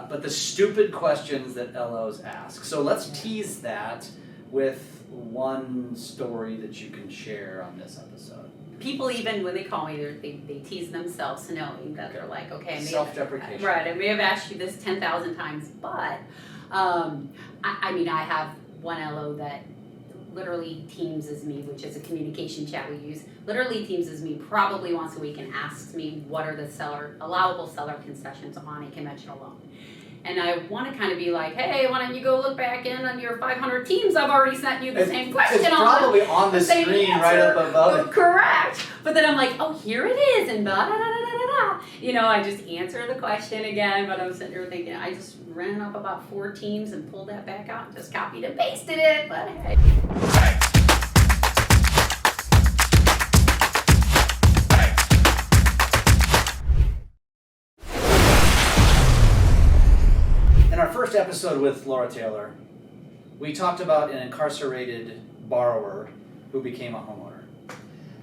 but the stupid questions that LOs ask. So let's tease that with one story that you can share on this episode. People, even when they call me, they tease themselves knowing that they're like, okay, self-deprecation. Right, I may have asked you this 10,000 times, but I mean, I have one LO that literally Teamses me, which is a communication chat we use, literally Teamses me probably once a week and asks me what are the allowable seller concessions on a conventional loan. And I want to kind of be like, hey, why don't you go look back in on your 500 teams I've already sent you the same question it's probably on the screen answer. Right up above it. Correct. But then I'm like, oh, here it is, and da-da-da-da-da-da. You know, I just answer the question again, but I'm sitting there thinking, I just ran up about 4 teams and pulled that back out and just copied and pasted it, but hey. In our first episode with Laura Taylor, we talked about an incarcerated borrower who became a homeowner.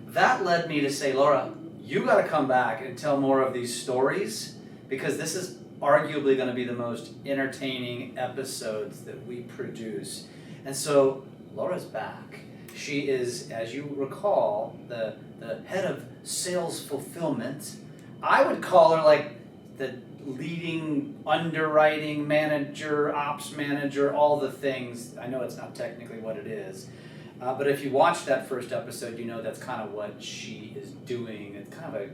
That led me to say, Laura, you got to come back and tell more of these stories, because this is arguably going to be the most entertaining episodes that we produce. And so Laura's back. She is, as you recall, the head of sales fulfillment. I would call her like the leading underwriting manager, ops manager, all the things. I know it's not technically what it is. But if you watch that first episode, you know that's kind of what she is doing. It's kind of a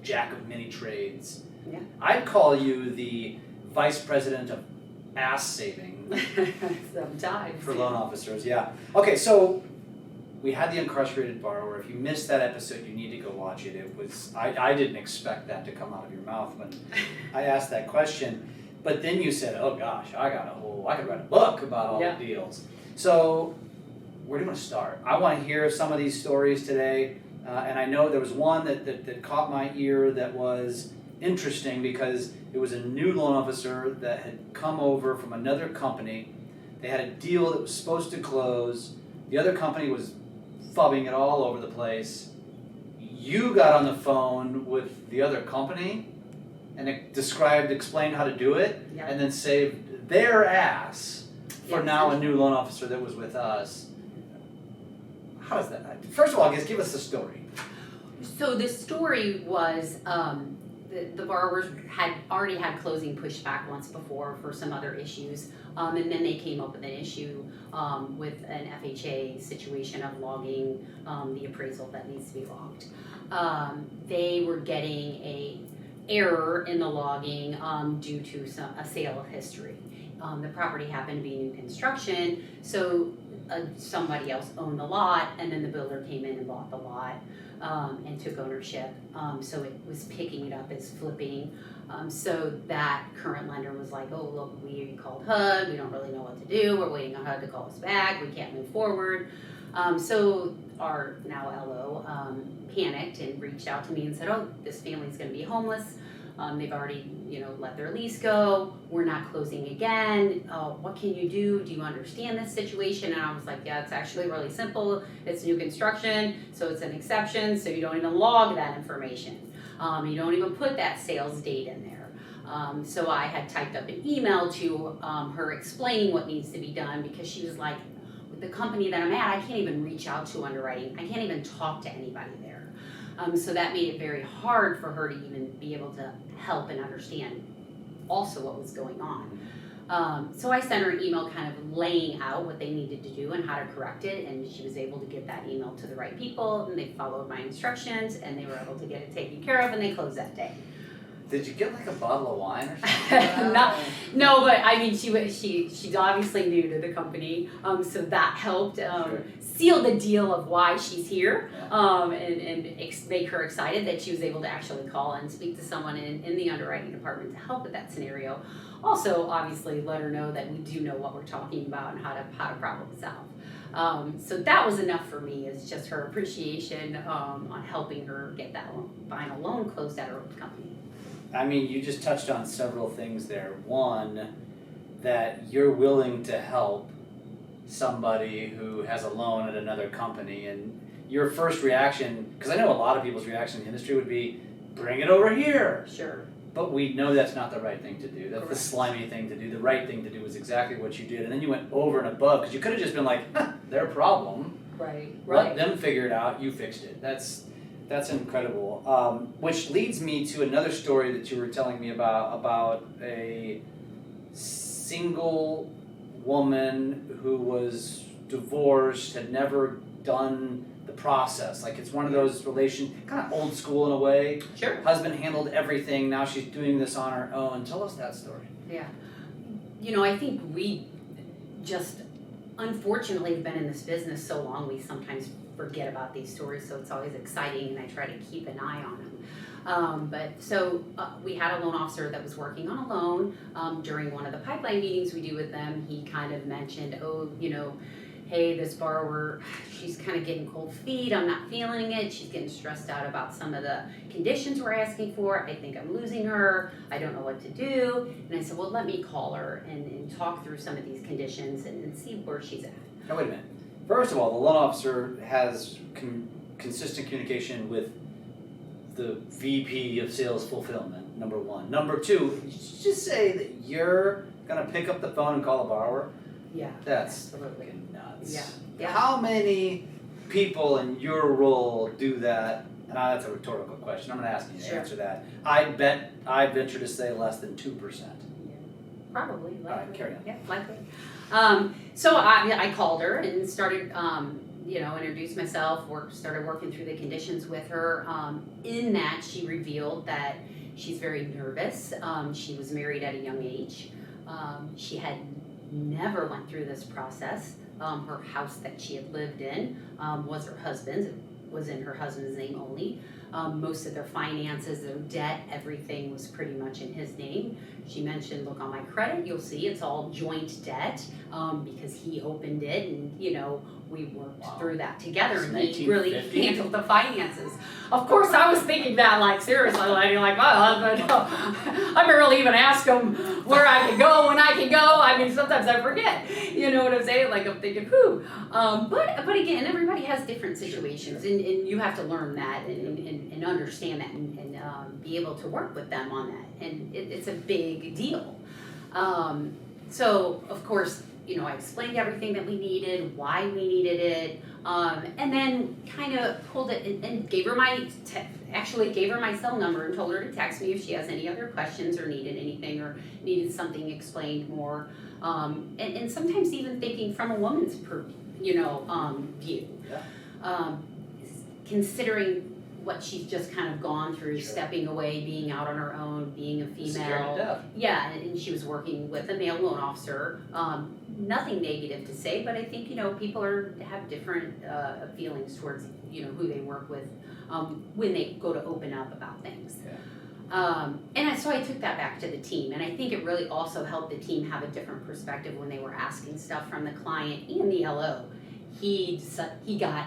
jack of many trades. Yeah. I'd call you the vice president of ass saving. Sometimes. For loan officers, yeah. Okay, so we had the incarcerated borrower. If you missed that episode, you need to go watch it. It was I didn't expect that to come out of your mouth when I asked that question. But then you said, oh gosh, I could write a book about all the deals. So where do you want to start? I want to hear some of these stories today. And I know there was one that caught my ear that was interesting because it was a new loan officer that had come over from another company. They had a deal that was supposed to close. The other company was fubbing it all over the place. You got on the phone with the other company and explained how to do it, and then saved their ass for now a new loan officer that was with us. How is that? First of all, I guess give us the story. So the story was the borrowers had already had closing pushback once before for some other issues, and then they came up with an issue with an FHA situation of logging the appraisal that needs to be logged. They were getting a error in the logging due to a sale history. The property happened to be new construction, so somebody else owned the lot, and then the builder came in and bought the lot and took ownership. So it was picking it up as flipping. So that current lender was like, oh, look, we called HUD, we don't really know what to do, we're waiting on HUD to call us back, we can't move forward. So our now LO panicked and reached out to me and said, oh, this family's gonna be homeless. They've already, let their lease go. We're not closing again. What can you do? Do you understand this situation? And I was like, yeah, it's actually really simple. It's new construction, so it's an exception. So you don't even log that information. You don't even put that sales date in there. So I had typed up an email to her explaining what needs to be done, because she was like, with the company that I'm at, I can't even reach out to underwriting. I can't even talk to anybody there. So that made it very hard for her to even be able to help and understand also what was going on. So I sent her an email kind of laying out what they needed to do and how to correct it, and she was able to get that email to the right people, and they followed my instructions, and they were able to get it taken care of, and they closed that day. Did you get like a bottle of wine or something? No, but I mean, she's obviously new to the company, so that helped seal the deal of why she's here, and make her excited that she was able to actually call and speak to someone in the underwriting department to help with that scenario. Also, obviously, let her know that we do know what we're talking about and how to problem solve. So that was enough for me, is just her appreciation on helping her get that final loan closed at her own company. I mean, you just touched on several things there. One, that you're willing to help somebody who has a loan at another company, and your first reaction, because I know a lot of people's reaction in the industry would be, bring it over here. Sure. but we know that's not the right thing to do. That's the Correct. slimy thing to do. The right thing to do was exactly what you did. And then you went over and above, because you could have just been like, their problem. Right, Let them figure it out, you fixed it. That's incredible. Which leads me to another story that you were telling me about a single woman who was divorced, had never done the process. Like, it's one of those kind of old school in a way. Sure. Husband handled everything, now she's doing this on her own. Tell us that story. Yeah. I think we just unfortunately have been in this business so long, we sometimes forget about these stories, so it's always exciting, and I try to keep an eye on them. We had a loan officer that was working on a loan. During one of the pipeline meetings we do with them, he kind of mentioned, hey, this borrower, she's kind of getting cold feet, I'm not feeling it, she's getting stressed out about some of the conditions we're asking for, I think I'm losing her, I don't know what to do. And I said, well, let me call her and talk through some of these conditions and see where she's at. Now, wait a minute. First of all, the loan officer has consistent communication with the VP of Sales Fulfillment, number one. Number two, just say that you're going to pick up the phone and call a borrower. Yeah, That's absolutely fucking nuts. Yeah. How many people in your role do that? And that's a rhetorical question. I'm going to ask you to answer that. I venture to say less than 2%. Probably. Likely. All right, carry on. Yeah, likely. So I called her and started, introduced myself, started working through the conditions with her. In that, she revealed that she's very nervous. She was married at a young age. She had never went through this process. Her house that she had lived in was her husband's. It was in her husband's name only. Most of their finances, their debt, everything was pretty much in his name. She mentioned, look on my credit, you'll see it's all joint debt because he opened it and, we worked through that together and he really handled the finances. Of course, I was thinking that seriously, my husband, I barely even ask him where I can go, when I can go. I mean, sometimes I forget, you know what I'm saying? I'm thinking, whew. But again, everybody has different situations and you have to learn that and understand that and be able to work with them on that. And it's a big deal. So, of course, I explained everything that we needed, why we needed it, and then kind of pulled it and gave her my cell number and told her to text me if she has any other questions or needed anything or needed something explained more. And sometimes even thinking from a woman's view, considering what she's just kind of gone through, stepping away, being out on her own, being a female. Yeah, and she was working with a male loan officer. Nothing negative to say, but I think people have different feelings towards who they work with when they go to open up about things. So I took that back to the team, and I think it really also helped the team have a different perspective when they were asking stuff from the client and the LO. He got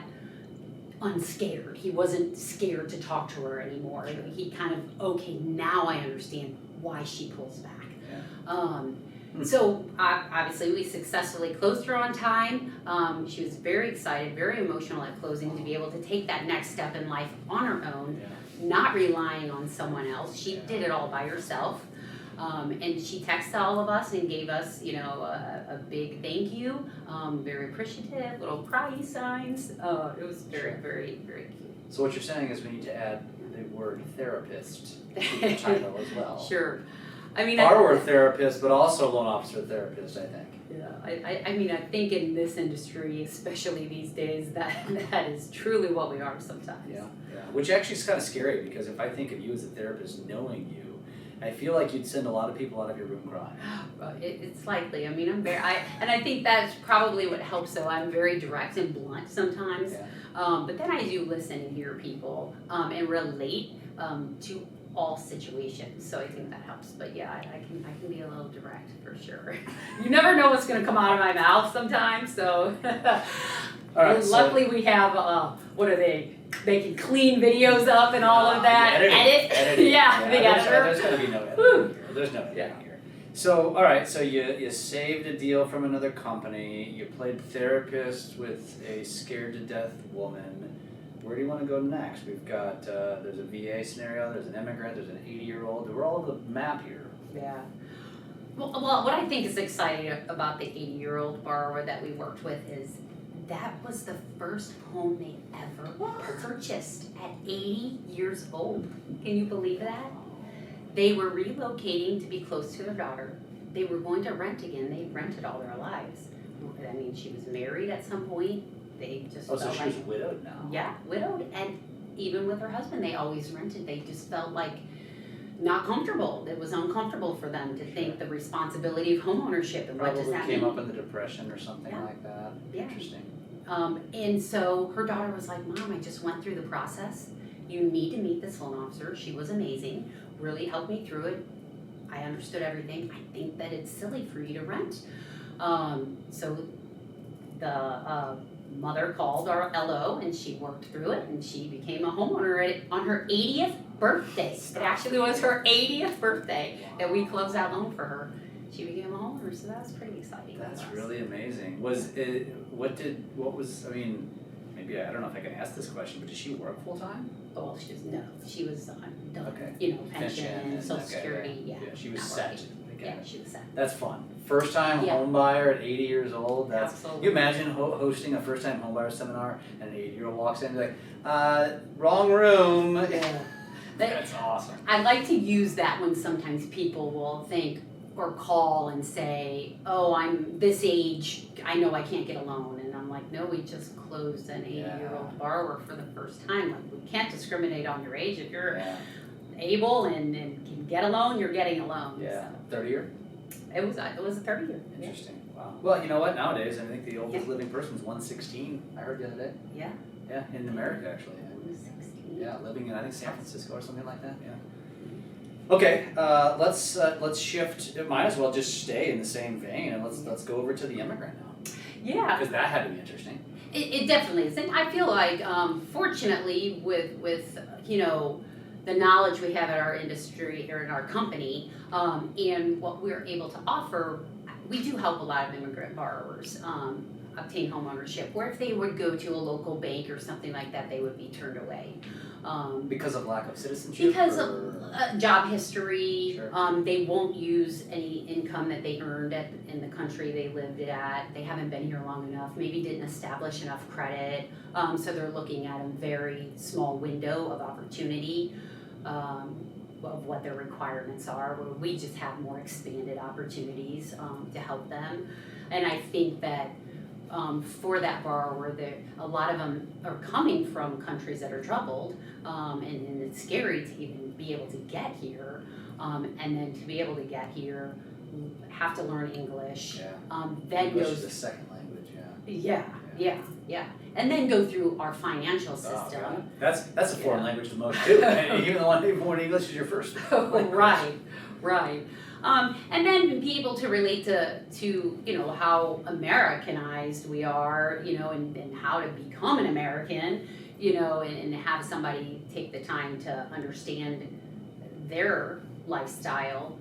unscared. He wasn't scared to talk to her anymore. He kind of, okay, now I understand why she pulls back. So obviously we successfully closed her on time. She was very excited, very emotional at closing to be able to take that next step in life on her own, not relying on someone else. She did it all by herself. And she texted all of us and gave us, a big thank you, very appreciative, little cry signs. It was very, very, very cute. So what you're saying is we need to add the word therapist to the title as well. Sure. I mean, borrower therapist, but also loan officer therapist, I think. Yeah, I think in this industry, especially these days, that is truly what we are sometimes. Yeah. Which actually is kind of scary because if I think of you as a therapist, knowing you, I feel like you'd send a lot of people out of your room crying. It's likely. I mean, and I think that's probably what helps. So I'm very direct and blunt sometimes. But then I do listen and hear people and relate to all situations. So I think that helps. But yeah, I can be a little direct for sure. You never know what's going to come out of my mouth sometimes. So all right, luckily we have what are they? They can clean videos up and all of that. Editing. Yeah, the editor. There's going to be no editing here. There's no editing here. So, all right, so you saved a deal from another company. You played therapist with a scared to death woman. where do you want to go next? We've got, there's a VA scenario, there's an immigrant, there's an 80-year-old. We're all over the map here. Yeah. Well, what I think is exciting about the 80-year-old borrower that we worked with is that was the first home they ever purchased at 80 years old. Can you believe that? They were relocating to be close to their daughter. They were going to rent again. They rented all their lives. I mean, she was married at some point. They just Oh, so felt she was widowed now? Yeah, widowed. And even with her husband, they always rented. They just felt like not comfortable. It was uncomfortable for them to think the responsibility of homeownership and what does that Probably came mean. up in the Depression or something like that. Yeah. Interesting. And so her daughter was like, Mom, I just went through the process. You need to meet this loan officer. She was amazing, really helped me through it. I understood everything. I think that it's silly for you to rent. So the mother called our LO and she worked through it and she became a homeowner on her 80th birthday. It actually was her 80th birthday that we closed that loan for her. She became a homeowner, so that was pretty exciting. That's really amazing. I mean, maybe I don't know if I can ask this question, but did she work full time? Well, she was on, Okay. pension, Social okay, Security, yeah. She was not set. working. Okay. Yeah, she was set. That's fun. First time Yeah. home buyer at 80 years old. That's. Absolutely. You imagine hosting a first time home buyer seminar and an 80-year-old walks in and is like, wrong room. Yeah. That's awesome. I like to use that when sometimes people will think or call and say, oh, I'm this age, I know I can't get a loan. And I'm like, no, we just closed an 80-year-old borrower for the first time. Like, we can't discriminate on your age. If you're able and can get a loan, you're getting a loan. Yeah. So 30 year? it was a 30-year. Interesting. Wow. Well, you know what? Nowadays, I think the oldest living person is 116. I heard the other day. Yeah. Yeah, in America actually. 16. Yeah, living in I think San Francisco or something like that. Yeah. Okay, let's shift. Might as well just stay in the same vein and let's go over to the immigrant now. Yeah. Because that had to be interesting. It definitely is, and I feel like fortunately with the knowledge we have at our industry or in our company and what we're able to offer, we do help a lot of immigrant borrowers obtain homeownership. Where if they would go to a local bank or something like that, they would be turned away. Because of lack of citizenship? Because of job history, Sure. They won't use any income that they earned in the country they lived at. They haven't been here long enough, maybe didn't establish enough credit. So they're looking at a very small window of opportunity of what their requirements are, where we just have more expanded opportunities to help them. And I think that for that borrower, a lot of them are coming from countries that are troubled, and it's scary to even be able to get here, and then to be able to get here, have to learn English. Yeah. Then English goes is a second language. yeah, and then go through our financial system. Oh, that's a foreign language to most too. And even the one when English is your first. Right. And then be able to relate to how Americanized we are, and how to become an American, and have somebody take the time to understand their lifestyle.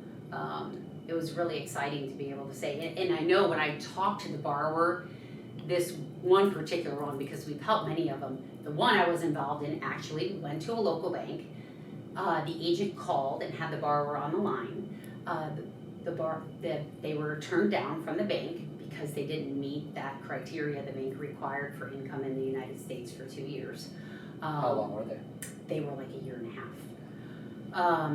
It was really exciting to be able to say, and I know when I talk to the borrower, this one particular one, because we've helped many of them, the one I was involved in actually went to a local bank. The agent called and had the borrower on the line. They were turned down from the bank because they didn't meet that criteria the bank required for income in the United States for 2 years. How long were they? They were like a year and a half.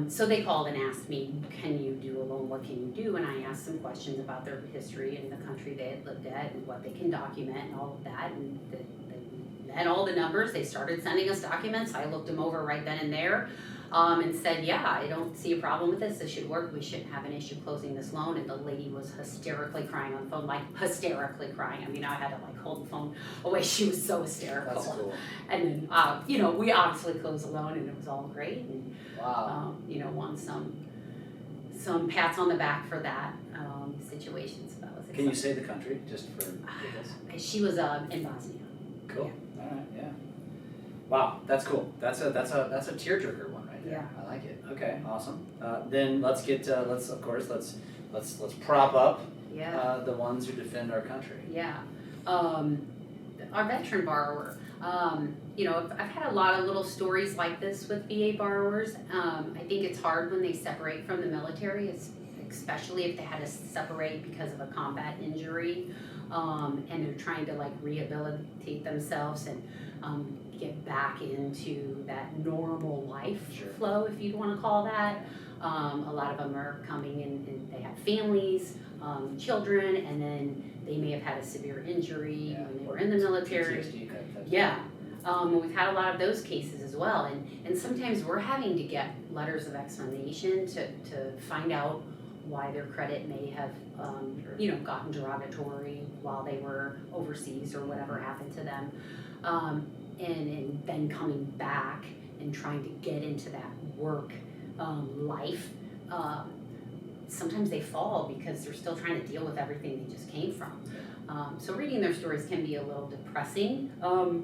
So they called and asked me, can you do a loan? What can you do? And I asked some questions about their history and the country they had lived at and what they can document and all of that. And they had all the numbers. They started sending us documents. I looked them over right then and there. And said, yeah, I don't see a problem with this. This should work. We shouldn't have an issue closing this loan. And the lady was hysterically crying on the phone, like hysterically crying. I mean, I had to hold the phone away. She was so hysterical. That's cool. And then, we obviously closed the loan, and it was all great. And wow. Won some pats on the back for that situation. So that was exciting. Can you say the country just for giggles? She was in Bosnia. Cool. Yeah. All right. Yeah. Wow, that's cool. That's a tearjerker one right there. Yeah. I like it. Okay, awesome. Then let's prop up the ones who defend our country. Yeah. Our veteran borrower. You know, I've had a lot of little stories like this with VA borrowers. I think it's hard when they separate from the military, especially if they had to separate because of a combat injury, and they're trying to like rehabilitate themselves and get back into that normal life flow, if you'd want to call that. A lot of them are coming in and they have families, children, and then they may have had a severe injury when they were in the military. PTSD kind of thing. Yeah. We've had a lot of those cases as well, and sometimes we're having to get letters of explanation to find out why their credit may have you know, gotten derogatory while they were overseas or whatever happened to them, and then coming back and trying to get into that work life. Sometimes they fall because they're still trying to deal with everything they just came from. So reading their stories can be a little depressing,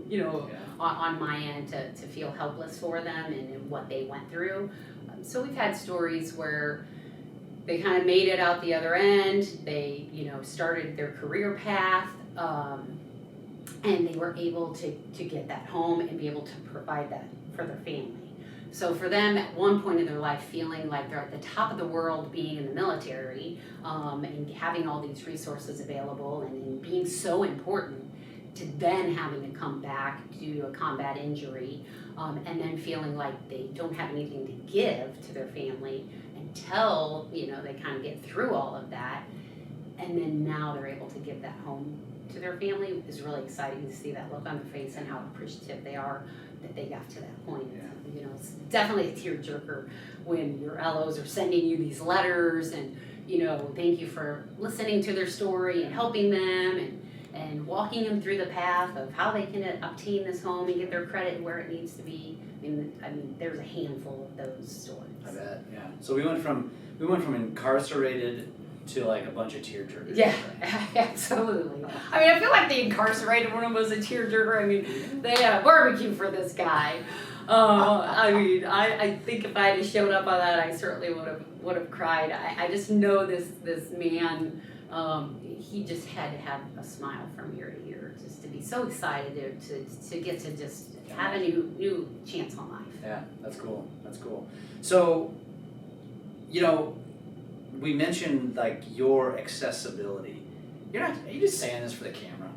you know, on my end to feel helpless for them and what they went through. So we've had stories where they kind of made it out the other end, they, you know, started their career path, and they were able to get that home and be able to provide that for their family. So for them, at one point in their life, feeling like they're at the top of the world being in the military, and having all these resources available and being so important, to then having to come back due to a combat injury, and then feeling like they don't have anything to give to their family until, you know, they kind of get through all of that, and then now they're able to give that home to their family is really exciting to see that look on their face and how appreciative they are that they got to that point. You know, it's definitely a tearjerker when your LOs are sending you these letters and, you know, thank you for listening to their story and helping them and walking them through the path of how they can obtain this home and get their credit where it needs to be. I mean, there's a handful of those stories. I bet, yeah. So we went from incarcerated to like a bunch of tearjerkers. Yeah, absolutely. I mean, I feel like the incarcerated one was a tearjerker. I mean, they had a barbecue for this guy. I mean, I think if I had showed up on that, I certainly would have cried. I just know this man. He just had to have a smile from ear to ear, just to be so excited to get to just have a new chance on life. Yeah, that's cool. That's cool. So, you know, we mentioned like your accessibility. Are you just saying this for the camera?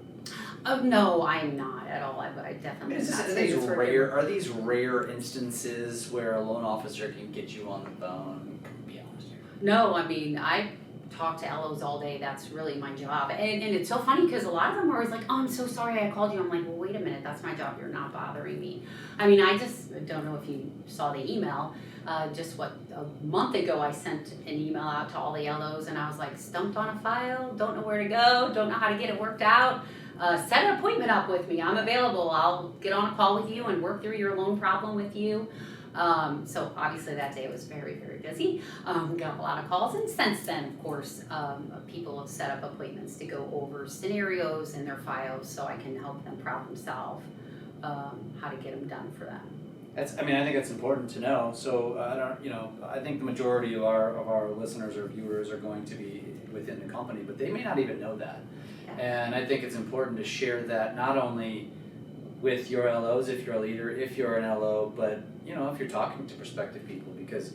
Oh no, I'm not at all. I definitely. Are these rare instances where a loan officer can get you on the phone? Be honest here. No, I mean I talk to LOs all day. That's really my job, and it's so funny because a lot of them are always like, "Oh, I'm so sorry I called you." I'm like, "Well, wait a minute. That's my job. You're not bothering me." I mean, I just don't know if you saw the email. A month ago I sent an email out to all the LOs and I was like, stumped on a file, don't know where to go, don't know how to get it worked out. Set an appointment up with me, I'm available, I'll get on a call with you and work through your loan problem with you. So obviously that day was very, very busy. Got a lot of calls, and since then, of course, people have set up appointments to go over scenarios in their files so I can help them problem solve how to get them done for them. I think that's important to know. So I think the majority of our listeners or viewers are going to be within the company, but they may not even know that. Yeah. And I think it's important to share that not only with your LOs, if you're a leader, if you're an LO, but if you're talking to prospective people, because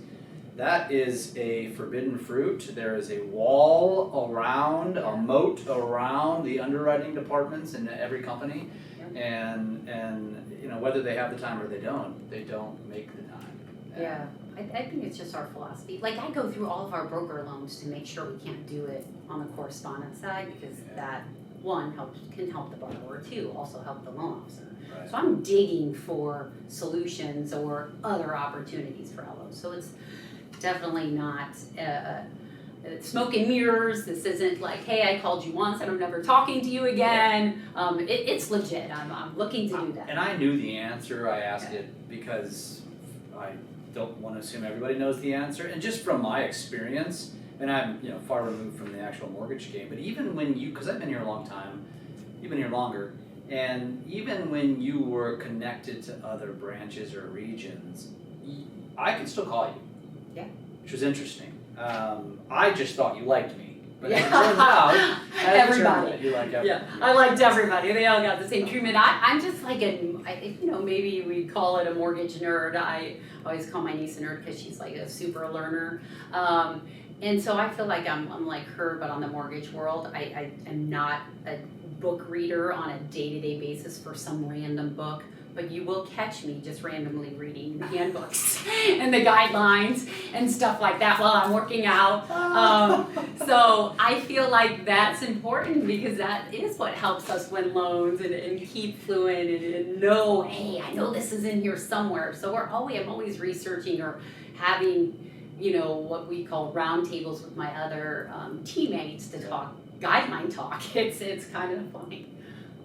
that is a forbidden fruit. There is a wall around, a moat around the underwriting departments in every company, and whether they have the time or they don't make the time. Yeah, I think it's just our philosophy. Like I go through all of our broker loans to make sure we can't do it on the correspondent side, because that one can help the borrower, two also help the loan officer. Right. So I'm digging for solutions or other opportunities for LOs. So it's definitely not smoke and mirrors. This isn't like, hey, I called you once and I'm never talking to you again. It's legit. I'm looking to do that. And I knew the answer. I asked it because I don't want to assume everybody knows the answer. And just from my experience, and I'm far removed from the actual mortgage game, but even when because I've been here a long time, you've been here longer, and even when you were connected to other branches or regions, I could still call you. Yeah. Which was interesting. I just thought you liked me, But as it turns out, everybody. You like everybody. Yeah, I liked everybody. They all got the same treatment. I'm just like maybe we call it a mortgage nerd. I always call my niece a nerd because she's like a super learner. And so I feel like I'm like her, but on the mortgage world. I am not a book reader on a day-to-day basis for some random book, but you will catch me just randomly reading the handbooks and the guidelines and stuff like that while I'm working out. So I feel like that's important because that is what helps us win loans and keep fluent and know, hey, I know this is in here somewhere. So I'm always researching or having, what we call roundtables with my other teammates to talk guideline talk. It's kind of funny.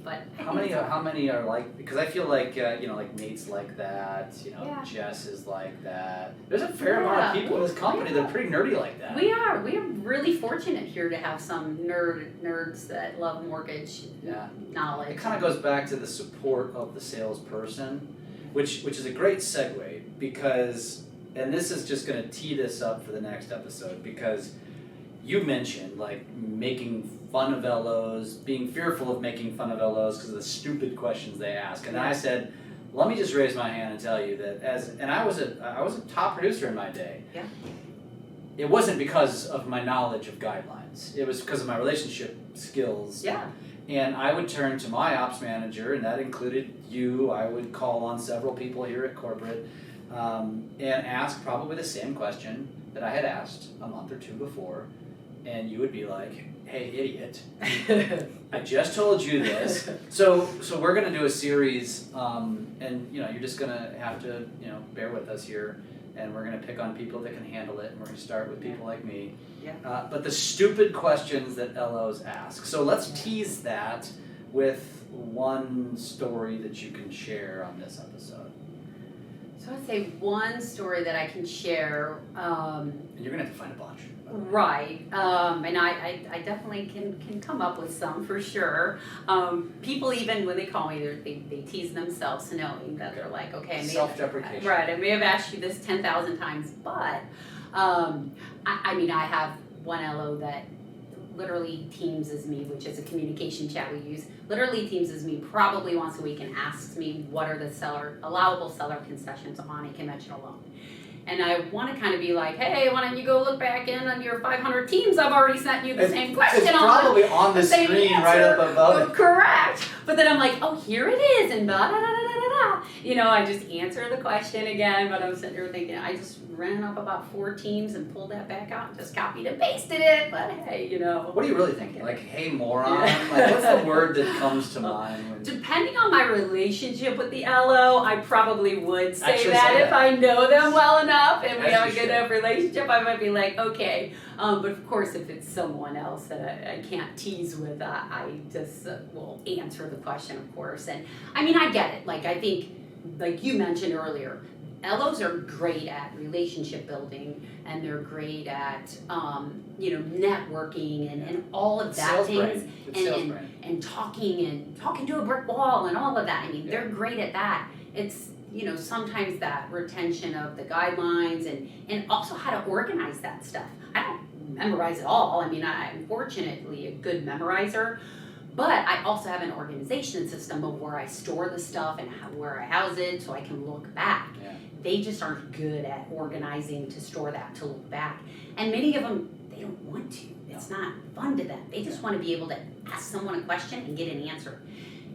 But how many are like, because I feel like like Nate's like that, Jess is like that. There's a fair amount of people in this company that are pretty nerdy like that. We are really fortunate here to have some nerds that love mortgage knowledge. It kind of goes back to the support of the salesperson, which is a great segue because, and this is just going to tee this up for the next episode, because you mentioned like making fun of LOs, being fearful of making fun of LOs because of the stupid questions they ask. And I said, let me just raise my hand and tell you that I was a top producer in my day. Yeah. It wasn't because of my knowledge of guidelines. It was because of my relationship skills. Yeah. And I would turn to my ops manager, and that included you. I would call on several people here at corporate and ask probably the same question that I had asked a month or two before. And you would be like, hey, idiot, I just told you this. So we're going to do a series, and you're just going to have to bear with us here, and we're going to pick on people that can handle it, and we're going to start with people like me. Yeah. But the stupid questions that LOs ask. So let's tease that with one story that you can share on this episode. So I'd say one story that I can share. And you're going to have to find a bunch. Right, and I definitely can come up with some for sure. People even when they call me, they tease themselves knowing that they're like, okay, self-deprecation. Right, I may have asked you this 10,000 times, but I have one LO that literally Teamses me, which is a communication chat we use. Literally Teamses me probably once a week and asks me what are the allowable seller concessions on a conventional loan. And I want to kind of be like, hey, why don't you go look back in on your 500 teams I've already sent you the same question on. It's probably on the screen right up above it. Correct. But then I'm like, oh, here it is, and da da da da da da. I just answer the question again, but I'm sitting here thinking, I just ran up about 4 teams and pulled that back out and just copied and pasted it. But hey, What are you really thinking? Like, hey, moron? Yeah. Like, what's the word that comes to mind? Depending on my relationship with the LO, I probably would say that if I know them well enough and we have a good enough relationship, I might be like, okay. But of course, if it's someone else that I can't tease with, I just will answer the question, of course. And I get it. Like, I think, like you mentioned earlier, LOs are great at relationship building, and they're great at networking and all of that things, and talking to a brick wall and all of that. They're great at that. It's sometimes that retention of the guidelines and also how to organize that stuff. I don't memorize it all. I'm fortunately a good memorizer. But I also have an organization system of where I store the stuff and where I house it so I can look back. Yeah. They just aren't good at organizing to store that to look back. And many of them, they don't want to. It's not fun to them. They just want to be able to ask someone a question and get an answer.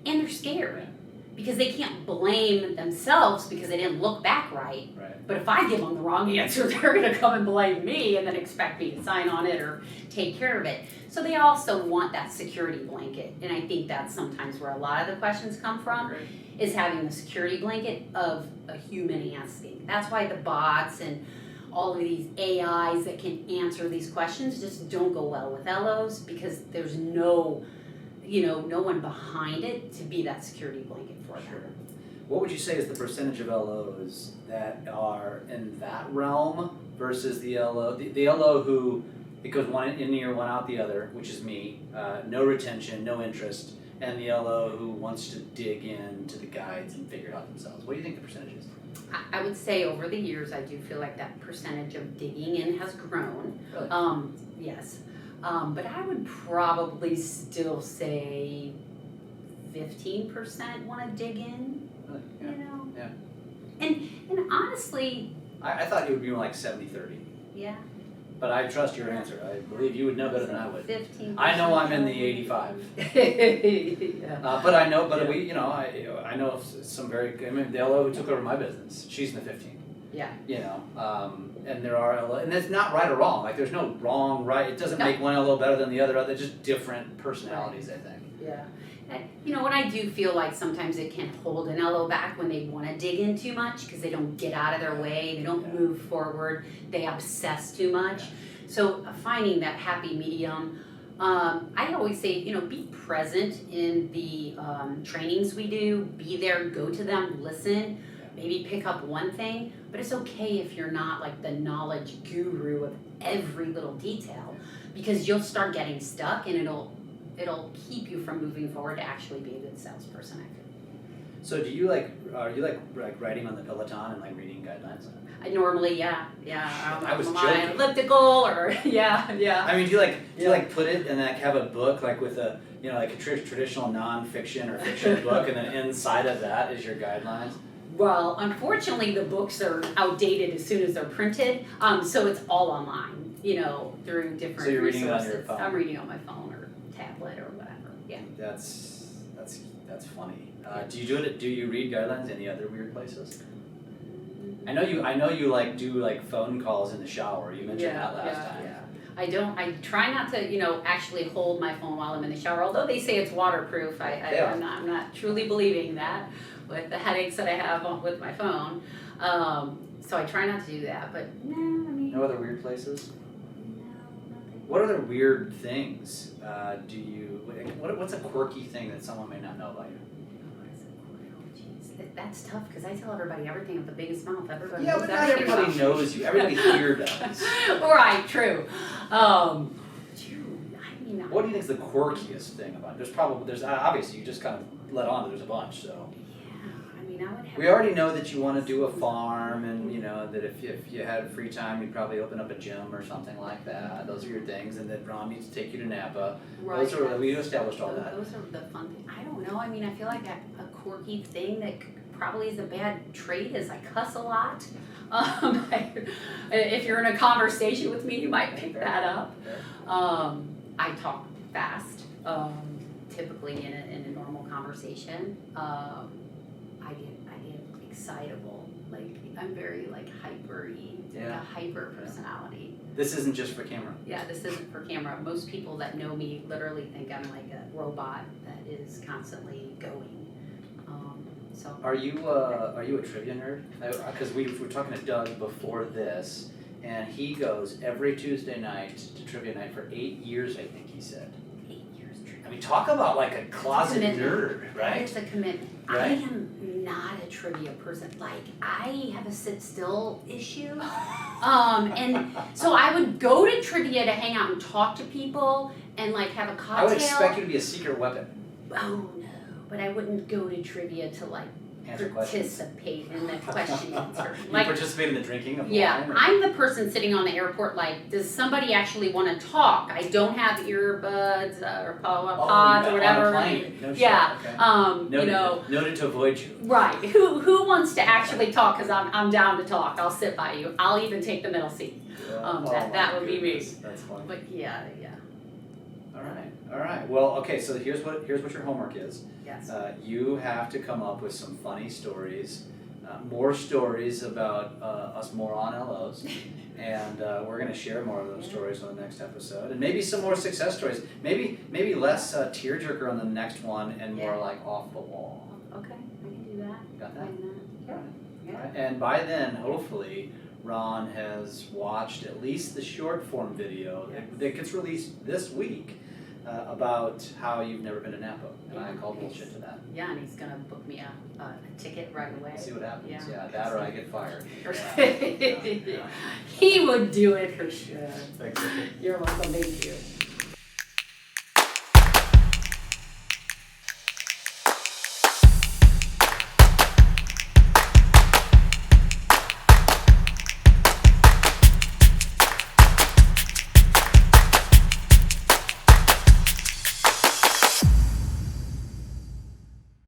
And they're scared because they can't blame themselves because they didn't look back right. But if I give them the wrong answer, they're going to come and blame me and then expect me to sign on it or take care of it. So they also want that security blanket. And I think that's sometimes where a lot of the questions come from, is having the security blanket of a human asking. That's why the bots and all of these AIs that can answer these questions just don't go well with LOs because there's no one behind it to be that security blanket for them. What would you say is the percentage of LOs that are in that realm versus the LO who it goes one in ear, one out the other, which is me, no retention, no interest, and the LO who wants to dig into the guides and figure it out themselves? What do you think the percentage is? I would say over the years, I do feel like that percentage of digging in has grown. Really? Yes. But I would probably still say 15% want to dig in, Yeah. you know? Yeah. And honestly, I thought you would be more like 70-30, yeah. but I trust your answer. I believe you would know better than I would. 15%. I know I'm in the 85. Yeah. But I know, Yeah. we, you know, I know some very, I mean, the LO who took over my business, she's in the 15. Yeah. You know, and there are LO, and it's not right or wrong. Like, there's no wrong, right. It doesn't make one LO better than the other. They're just different personalities, I think. Yeah. And, you know, and I do feel like sometimes it can hold an LO back when they want to dig in too much because they don't get out of their way, they don't move forward, they obsess too much. So finding that happy medium. I always say, you know, be present in the trainings we do, be there, go to them, listen, maybe pick up one thing, but it's okay if you're not like the knowledge guru of every little detail, because you'll start getting stuck and it'll keep you from moving forward to actually be a good salesperson, I feel. So are you like writing on the Peloton and like reading guidelines? I normally, yeah. I was on joking. elliptical or, yeah. I mean, do you like put it and like have a book like with a, you know, like a traditional non-fiction or fiction book, and then inside of that is your guidelines? Well, unfortunately, the books are outdated as soon as they're printed, so it's all online, you know, through different So you're reading resources. it on your phone? I'm reading on my phone or tablet or whatever, yeah. That's funny. Do you read guidelines any other weird places? I know you like do like phone calls in the shower. You mentioned that last time. Yeah. I try not to, you know, actually hold my phone while I'm in the shower, although they say it's waterproof. I'm not truly believing that with the headaches that I have with my phone. So I try not to do that, but no, I mean. No other weird places? No, nothing. What other weird things what's a quirky thing that someone may not know about you? That's tough because I tell everybody everything with the biggest mouth. Everybody Yeah, knows but not everything everybody about me. knows you. Everybody here does. Right, true. I mean, What do you think is the quirkiest thing about it? There's obviously you just kind of let on that there's a bunch, so. Yeah, I mean, I would have. We already know that you want to do a farm, and you know that if you had free time, you'd probably open up a gym or something like that. Those are your things, and that Ron needs to take you to Napa. Right. We established all that. Those are the fun things. I don't know. I mean, I feel like a quirky thing that probably is a bad trait is I cuss a lot. If you're in a conversation with me, you might pick that up. I talk fast, typically in a normal conversation. I get excitable. Like I'm very like hyper-y, like a hyper personality. This isn't just for camera. Yeah, this isn't for camera. Most people that know me literally think I'm like a robot that is constantly going. So. Are you a trivia nerd? Because we were talking to Doug before this, and he goes every Tuesday night to trivia night for 8 years, I think he said. 8 years trivia. I mean, talk about like a closet nerd, right? It's a commitment. Right? I am not a trivia person. Like I have a sit still issue, and so I would go to trivia to hang out and talk to people and like have a cocktail. I would expect you to be a secret weapon. Oh no, but I wouldn't go to trivia to like Answer questions. participate in the question answer. You Like, participate in the drinking of yeah, wine? I'm the person sitting on the airport like, does somebody actually want to talk? I don't have earbuds or pods or whatever. On a plane. No shit. Yeah, Okay. you know. Noted to avoid you. Right, who wants to actually talk, because I'm down to talk, I'll sit by you, I'll even take the middle seat. That would be me. That's funny. But yeah. All right. Well, okay. So here's what your homework is. Yes. You have to come up with some funny stories, more stories about us moron LOs, and we're going to share more of those stories on the next episode, and maybe some more success stories. Maybe less tearjerker on the next one, and more like off the wall. Okay, I can do that. You got that? Yeah. All right. And by then, hopefully, Ron has watched at least the short form video that gets released this week about how you've never been to Napa, and I call bullshit to that. Yeah, and he's gonna book me a ticket right away. See what happens. Yeah. That or I get fired. He would do it for sure. Thanks. You're welcome, thank you.